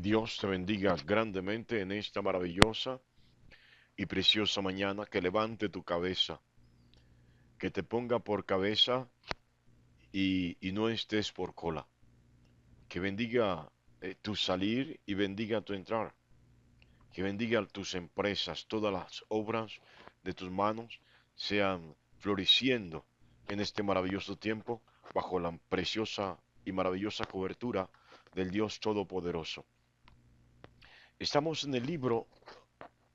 Dios te bendiga grandemente en esta maravillosa y preciosa mañana. Que levante tu cabeza, que te ponga por cabeza y no estés por cola. Que bendiga tu salir y bendiga tu entrar. Que bendiga tus empresas, todas las obras de tus manos sean floreciendo en este maravilloso tiempo bajo la preciosa y maravillosa cobertura del Dios Todopoderoso. Estamos en el libro,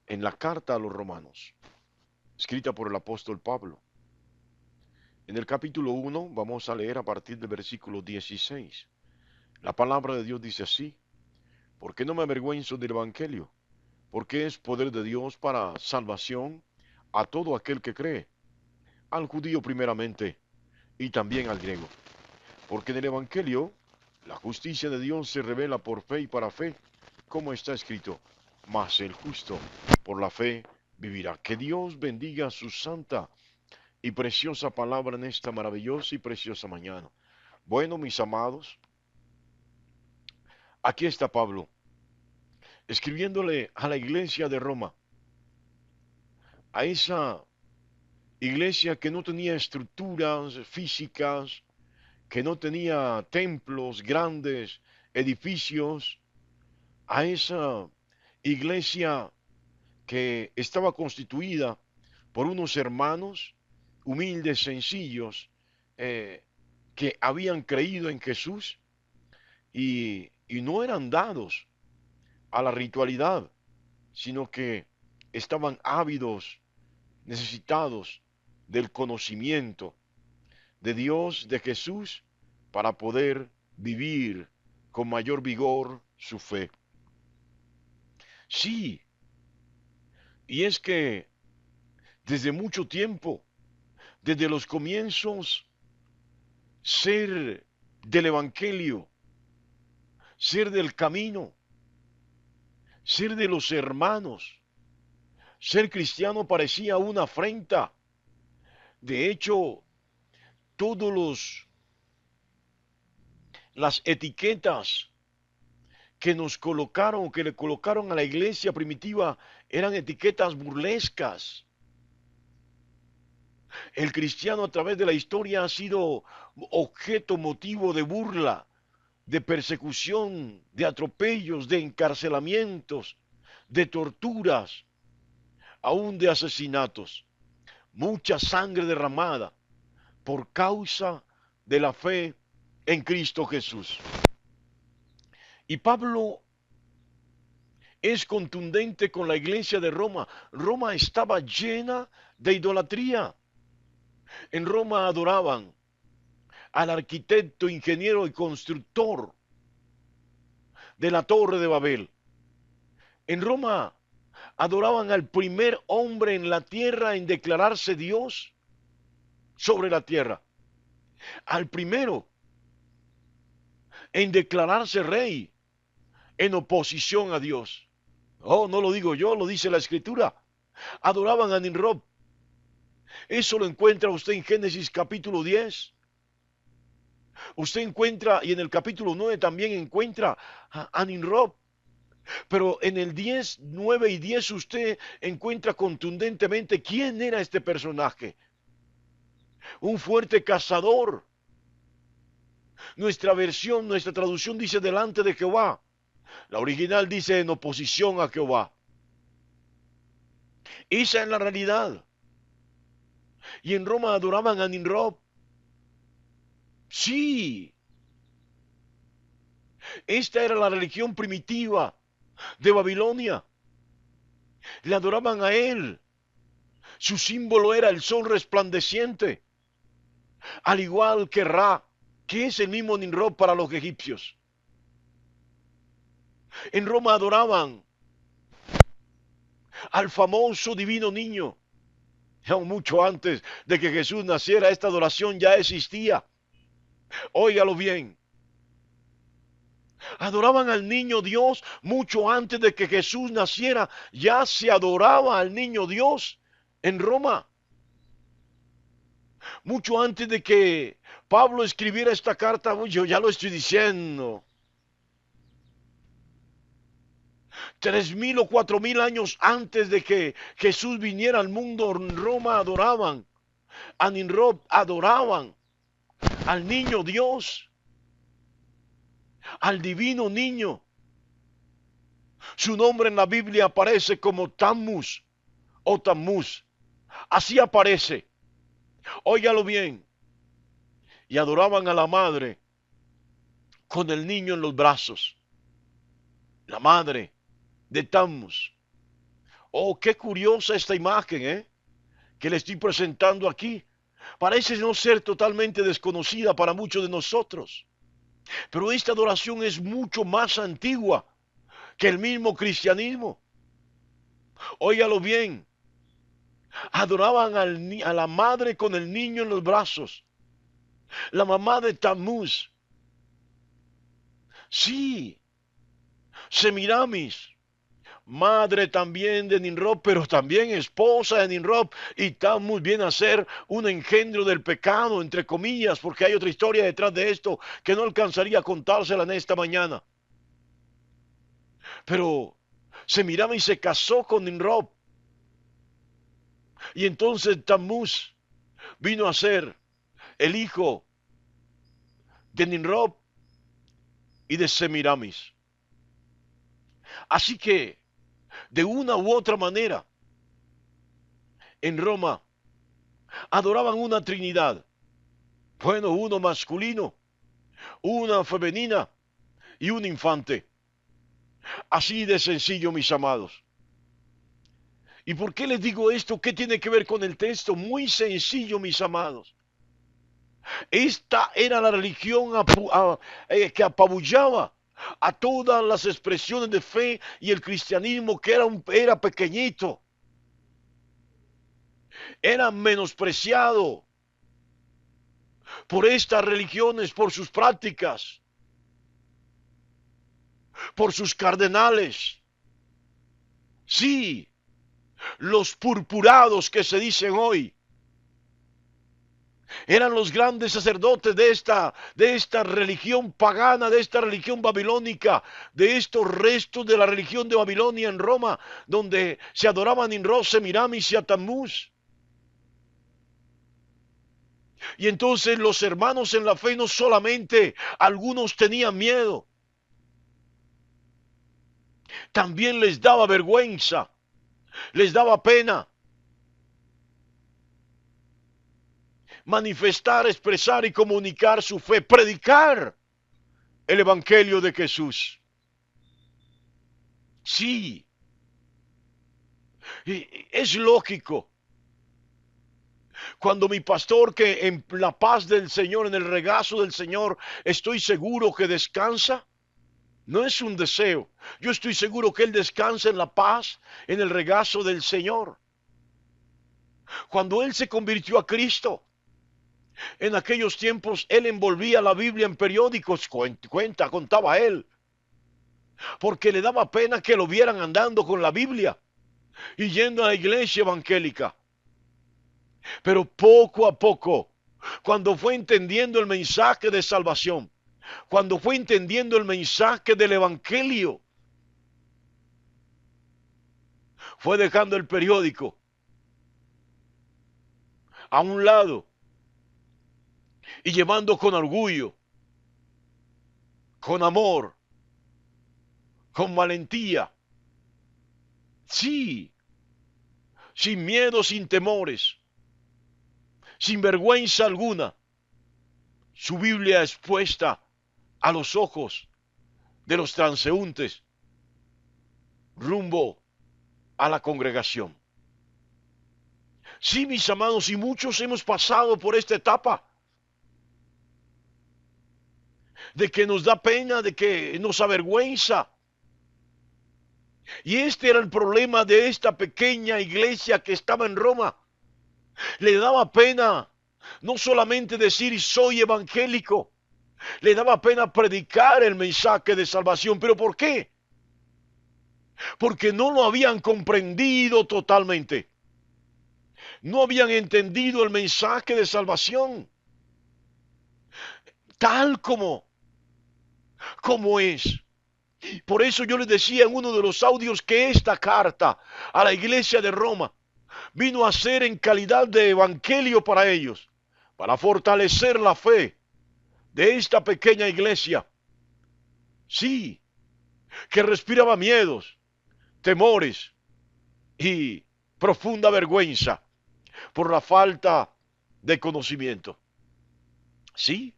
en la carta a los romanos, escrita por el apóstol Pablo. En el capítulo 1 vamos a leer a partir del versículo 16. La palabra de Dios dice así: ¿Por qué no me avergüenzo del Evangelio? Porque es poder de Dios para salvación a todo aquel que cree, al judío primeramente y también al griego. Porque en el Evangelio la justicia de Dios se revela por fe y para fe, como está escrito: mas el justo por la fe vivirá. Que Dios bendiga su santa y preciosa palabra en esta maravillosa y preciosa mañana. Bueno, mis amados, aquí está Pablo, escribiéndole a la iglesia de Roma, a esa iglesia que no tenía estructuras físicas, que no tenía templos, grandes edificios, a esa iglesia que estaba constituida por unos hermanos humildes, sencillos, que habían creído en Jesús y no eran dados a la ritualidad, sino que estaban ávidos, necesitados del conocimiento de Dios, de Jesús, para poder vivir con mayor vigor su fe. Sí, y es que desde mucho tiempo, desde los comienzos, ser del Evangelio, ser del camino, ser de los hermanos, ser cristiano parecía una afrenta. De hecho, todos las etiquetas que nos colocaron, que le colocaron a la iglesia primitiva, eran etiquetas burlescas. El cristiano a través de la historia ha sido objeto, motivo de burla, de persecución, de atropellos, de encarcelamientos, de torturas, aún de asesinatos. Mucha sangre derramada por causa de la fe en Cristo Jesús. Y Pablo es contundente con la iglesia de Roma. Roma estaba llena de idolatría. En Roma adoraban al arquitecto, ingeniero y constructor de la Torre de Babel. En Roma adoraban al primer hombre en la tierra en declararse Dios sobre la tierra. Al primero en declararse rey en oposición a Dios. Oh, no lo digo yo, lo dice la escritura. Adoraban a Nimrod. Eso lo encuentra usted en Génesis capítulo 10. Usted encuentra, y en el capítulo 9 también encuentra a Nimrod. Pero en el 10, 9 y 10 usted encuentra contundentemente quién era este personaje. Un fuerte cazador. Nuestra versión, nuestra traducción dice delante de Jehová. La original dice en oposición a Jehová. Esa es la realidad. Y en Roma adoraban a Nimrod. Sí, esta era la religión primitiva de Babilonia. Le adoraban a él. Su símbolo era el sol resplandeciente, al igual que Ra, que es el mismo Nimrod para los egipcios. En Roma adoraban al famoso divino niño. Y aún mucho antes de que Jesús naciera, esta adoración ya existía. Óigalo bien. Adoraban al niño Dios mucho antes de que Jesús naciera. Ya se adoraba al niño Dios en Roma. Mucho antes de que Pablo escribiera esta carta, yo ya lo estoy diciendo. 3000 o 4000 años antes de que Jesús viniera al mundo, en Roma adoraban a Nimrod, adoraban al niño Dios, al divino niño. Su nombre en la Biblia aparece como Tammuz o Tammuz. Así aparece. Óigalo bien. Y adoraban a la madre con el niño en los brazos. La madre de Tammuz. Oh, qué curiosa esta imagen, que le estoy presentando aquí. Parece no ser totalmente desconocida para muchos de nosotros. Pero esta adoración es mucho más antigua que el mismo cristianismo. Óigalo bien. Adoraban a la madre con el niño en los brazos. La mamá de Tammuz. Sí, Semiramis, madre también de Nimrod, pero también esposa de Nimrod, y Tammuz viene a ser un engendro del pecado, entre comillas, porque hay otra historia detrás de esto que no alcanzaría a contársela en esta mañana. Pero Semiramis se casó con Nimrod, y entonces Tammuz vino a ser el hijo de Nimrod y de Semiramis. Así que, de una u otra manera, en Roma adoraban una trinidad. Bueno, uno masculino, una femenina y un infante. Así de sencillo, mis amados. ¿Y por qué les digo esto? ¿Qué tiene que ver con el texto? Muy sencillo, mis amados. Esta era la religión que apabullaba a todas las expresiones de fe y el cristianismo que era pequeñito, era menospreciado por estas religiones, por sus prácticas, por sus cardenales. Sí, los purpurados que se dicen hoy eran los grandes sacerdotes de esta religión pagana, de esta religión babilónica, de estos restos de la religión de Babilonia en Roma, donde se adoraban Nimrod, Semiramis y a Tammuz. Y entonces los hermanos en la fe no solamente algunos tenían miedo, también les daba vergüenza, les daba pena manifestar, expresar y comunicar su fe, predicar el Evangelio de Jesús. Sí, es lógico. Cuando mi pastor, que en la paz del Señor, en el regazo del Señor, estoy seguro que descansa, no es un deseo. Yo estoy seguro que Él descansa en la paz, en el regazo del Señor. Cuando Él se convirtió a Cristo, en aquellos tiempos Él envolvía la Biblia en periódicos, contaba Él, porque le daba pena que lo vieran andando con la Biblia y yendo a la iglesia evangélica. Pero poco a poco, cuando fue entendiendo el mensaje de salvación, cuando fue entendiendo el mensaje del Evangelio, fue dejando el periódico a un lado y llevando con orgullo, con amor, con valentía, sí, sin miedo, sin temores, sin vergüenza alguna, su Biblia expuesta a los ojos de los transeúntes rumbo a la congregación. Sí, mis amados, y muchos hemos pasado por esta etapa de que nos da pena, de que nos avergüenza. Y este era el problema de esta pequeña iglesia que estaba en Roma. Le daba pena no solamente decir soy evangélico, le daba pena predicar el mensaje de salvación. ¿Pero por qué? Porque no lo habían comprendido totalmente. No habían entendido el mensaje de salvación tal como es. Por eso yo les decía en uno de los audios que esta carta a la iglesia de Roma vino a ser en calidad de evangelio para ellos, para fortalecer la fe de esta pequeña iglesia. Sí, que respiraba miedos, temores y profunda vergüenza por la falta de conocimiento. Sí,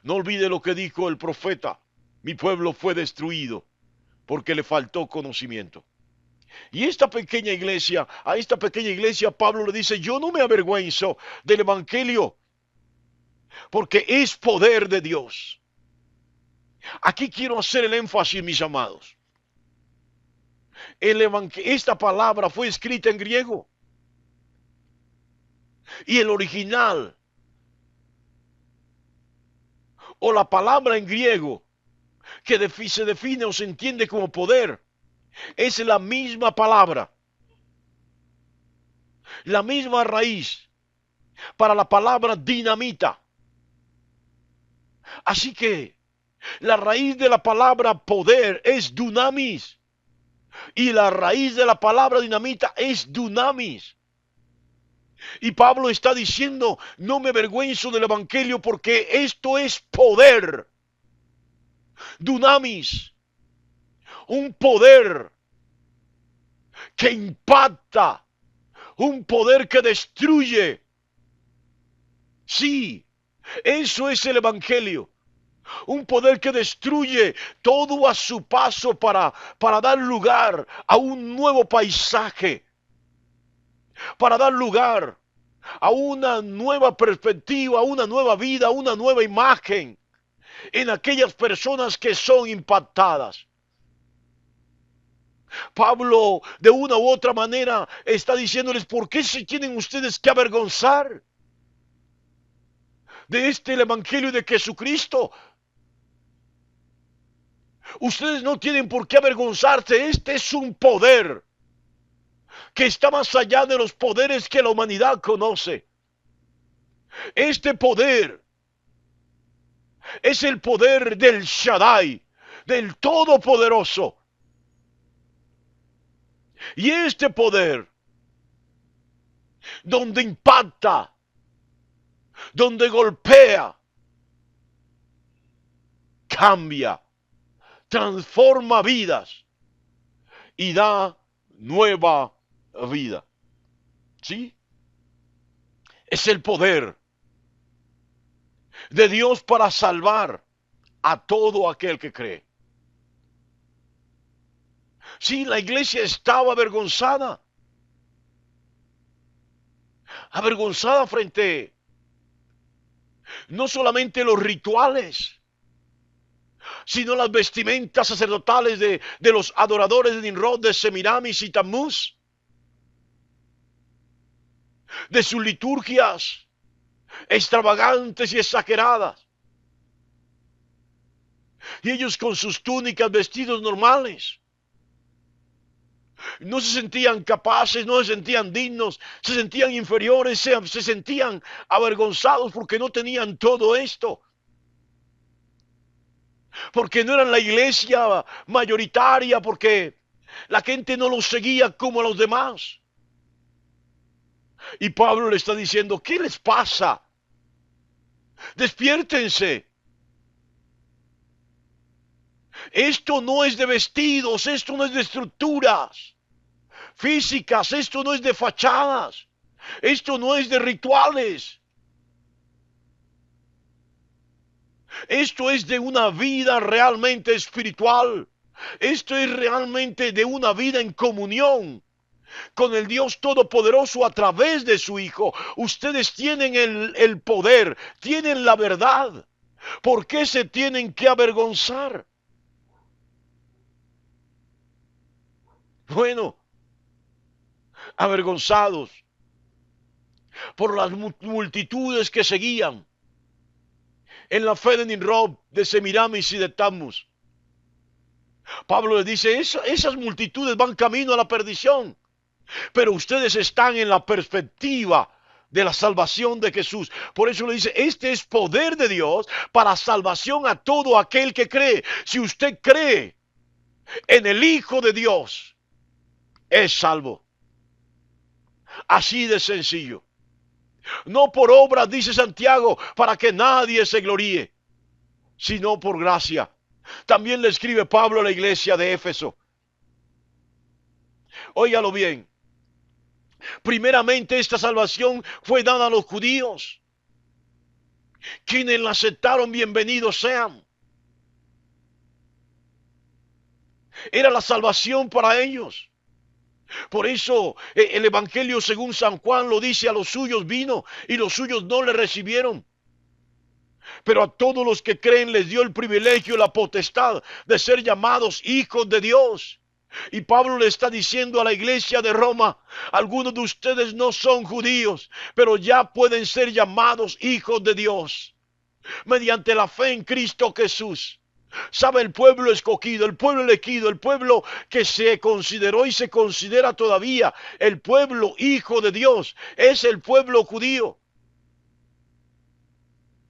no olvide lo que dijo el profeta: mi pueblo fue destruido porque le faltó conocimiento. Y a esta pequeña iglesia, Pablo le dice: yo no me avergüenzo del evangelio, porque es poder de Dios. Aquí quiero hacer el énfasis, mis amados. Esta palabra fue escrita en griego. Y el original, o la palabra en griego, que se define o se entiende como poder, es la misma palabra, la misma raíz para la palabra dinamita. Así que la raíz de la palabra poder es dunamis, y la raíz de la palabra dinamita es dunamis. Y Pablo está diciendo: no me avergüenzo del evangelio porque esto es poder. Dunamis, un poder que impacta, un poder que destruye. Sí, eso es el evangelio. Un poder que destruye todo a su paso para dar lugar a un nuevo paisaje, para dar lugar a una nueva perspectiva, a una nueva vida, a una nueva imagen en aquellas personas que son impactadas. Pablo, de una u otra manera, está diciéndoles: ¿por qué se tienen ustedes que avergonzar de el evangelio de Jesucristo? Ustedes no tienen por qué avergonzarse. Este es un poder que está más allá de los poderes que la humanidad conoce. Este poder es el poder del Shaddai, del Todopoderoso. Y este poder, donde impacta, donde golpea, cambia, transforma vidas y da nueva vida. ¿Sí? Es el poder de Dios para salvar a todo aquel que cree. Sí, la iglesia estaba avergonzada. Avergonzada frente no solamente los rituales, sino las vestimentas sacerdotales de los adoradores de Nimrod, de Semiramis y Tammuz, de sus liturgias extravagantes y exageradas. Y ellos con sus túnicas, vestidos normales, no se sentían capaces, no se sentían dignos, se sentían inferiores, se sentían avergonzados porque no tenían todo esto. Porque no eran la iglesia mayoritaria, porque la gente no los seguía como a los demás. Y Pablo le está diciendo: ¿qué les pasa? Despiértense. Esto no es de vestidos, esto no es de estructuras físicas, esto no es de fachadas, esto no es de rituales. Esto es de una vida realmente espiritual. Esto es realmente de una vida en comunión con el Dios Todopoderoso a través de su Hijo. Ustedes tienen el poder, tienen la verdad. ¿Por qué se tienen que avergonzar? Bueno, avergonzados por las multitudes que seguían en la fe de Nimrod, de Semiramis y de Tammuz. Pablo les dice: esas multitudes van camino a la perdición, pero ustedes están en la perspectiva de la salvación de Jesús. Por eso le dice, este es poder de Dios para salvación a todo aquel que cree. Si usted cree en el Hijo de Dios, es salvo. Así de sencillo. No por obras, dice Santiago, para que nadie se gloríe, sino por gracia. También le escribe Pablo a la iglesia de Éfeso. Óigalo bien. Primeramente esta salvación fue dada a los judíos. Quienes la aceptaron, bienvenidos sean. Era la salvación para ellos. Por eso el Evangelio según San Juan lo dice, a los suyos vino y los suyos no le recibieron. Pero a todos los que creen les dio el privilegio, la potestad de ser llamados hijos de Dios. Y Pablo le está diciendo a la iglesia de Roma, algunos de ustedes no son judíos, pero ya pueden ser llamados hijos de Dios, mediante la fe en Cristo Jesús. ¿Sabe? El pueblo escogido, el pueblo elegido, el pueblo que se consideró y se considera todavía el pueblo hijo de Dios, es el pueblo judío.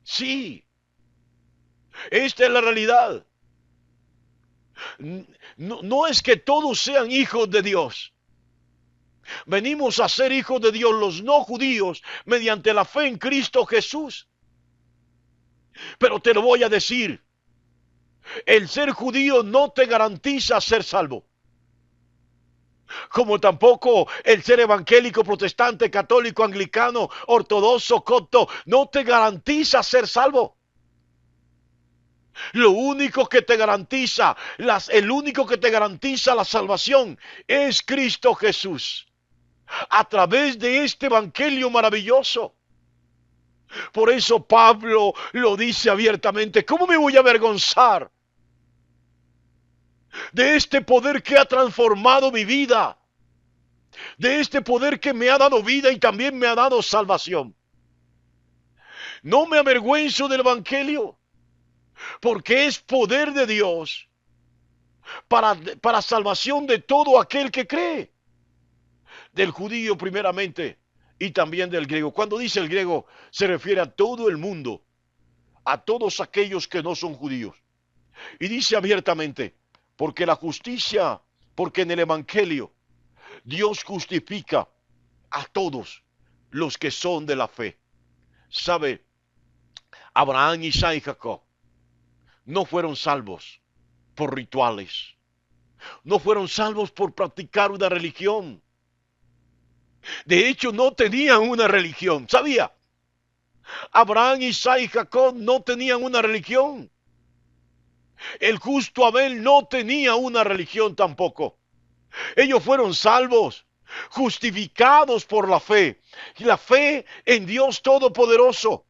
Sí, esta es la realidad. No es que todos sean hijos de Dios. Venimos a ser hijos de Dios los no judíos mediante la fe en Cristo Jesús. Pero te lo voy a decir, el ser judío no te garantiza ser salvo. Como tampoco el ser evangélico, protestante, católico, anglicano, ortodoxo, copto, no te garantiza ser salvo. Lo único que te garantiza, el único que te garantiza la salvación es Cristo Jesús. A través de este evangelio maravilloso. Por eso Pablo lo dice abiertamente, ¿cómo me voy a avergonzar de este poder que ha transformado mi vida? De este poder que me ha dado vida y también me ha dado salvación. No me avergüenzo del evangelio, porque es poder de Dios para salvación de todo aquel que cree. Del judío primeramente y también del griego. Cuando dice el griego, se refiere a todo el mundo, a todos aquellos que no son judíos. Y dice abiertamente, porque la justicia, porque en el evangelio Dios justifica a todos los que son de la fe. ¿Sabe? Abraham, Isaac y Jacob no fueron salvos por rituales. No fueron salvos por practicar una religión. De hecho, no tenían una religión. ¿Sabía? Abraham, Isaac y Jacob no tenían una religión. El justo Abel no tenía una religión tampoco. Ellos fueron salvos, justificados por la fe. Y la fe en Dios Todopoderoso.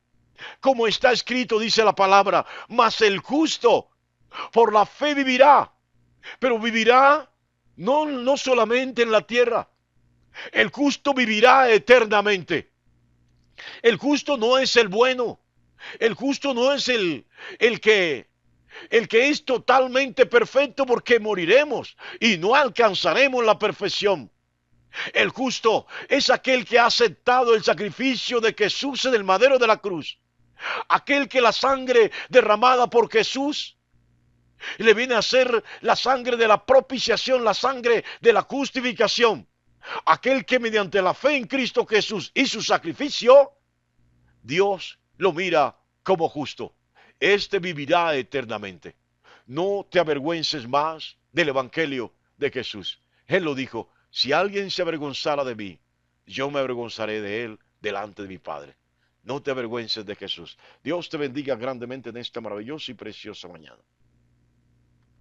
Como está escrito, dice la palabra, mas el justo por la fe vivirá. Pero vivirá no solamente en la tierra. El justo vivirá eternamente. El justo no es el bueno. El justo no es el que es totalmente perfecto, porque moriremos y no alcanzaremos la perfección. El justo es aquel que ha aceptado el sacrificio de Jesús en el madero de la cruz. Aquel que la sangre derramada por Jesús le viene a ser la sangre de la propiciación, la sangre de la justificación. Aquel que mediante la fe en Cristo Jesús y su sacrificio, Dios lo mira como justo. Este vivirá eternamente. No te avergüences más del evangelio de Jesús. Él lo dijo, si alguien se avergonzara de mí, yo me avergonzaré de él delante de mi Padre. No te avergüences de Jesús. Dios te bendiga grandemente en esta maravillosa y preciosa mañana.